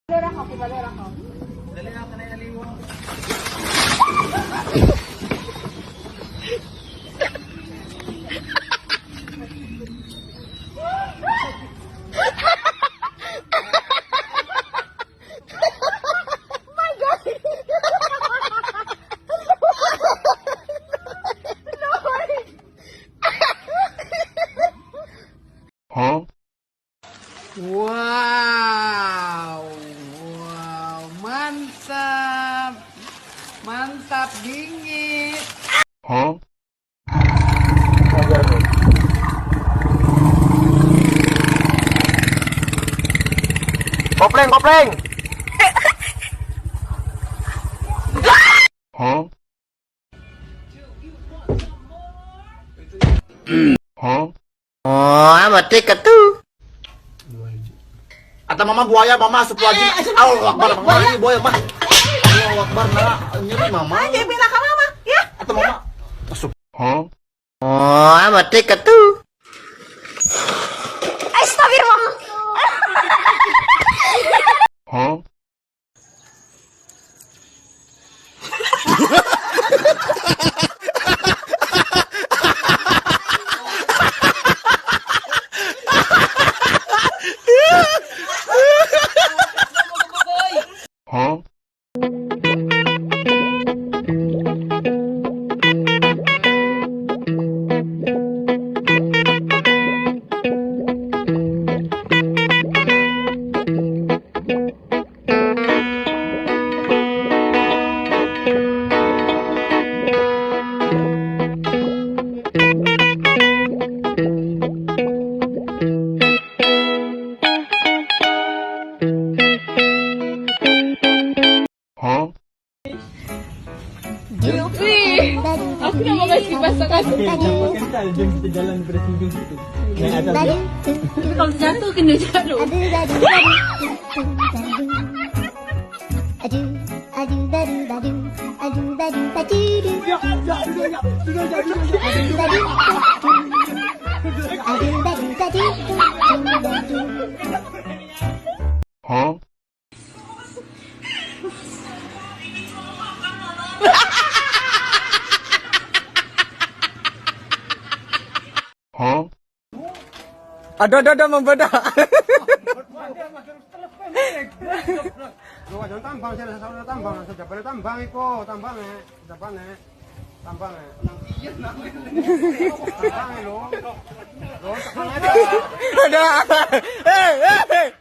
Balera ka, balera ka. Dali na, kanay aliwa. Wow, wow, mantap, mantap dingin. Kopleng, kopleng. Oh, amat tiket tuh. Atau mama buaya, mama sepuajin. Allah Akbar, mama ini buaya, mah. Allah Akbar, nah, nyeri mama. Aja bilang ke mama, ya. Atau mama. Oh, amat tiket tuh. Astagfirullah. Wih, aku udah mau kasih masakan. Jom kita jalan pada ujung situ. Naik atas. Tapi kalau jatuh kena jatuh. Ada membedah. Jangan tambang, saya tambang, sudah pada tambang itu, tambang tambang tambang lo, Ada. Hey.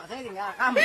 saya tinggal kamu.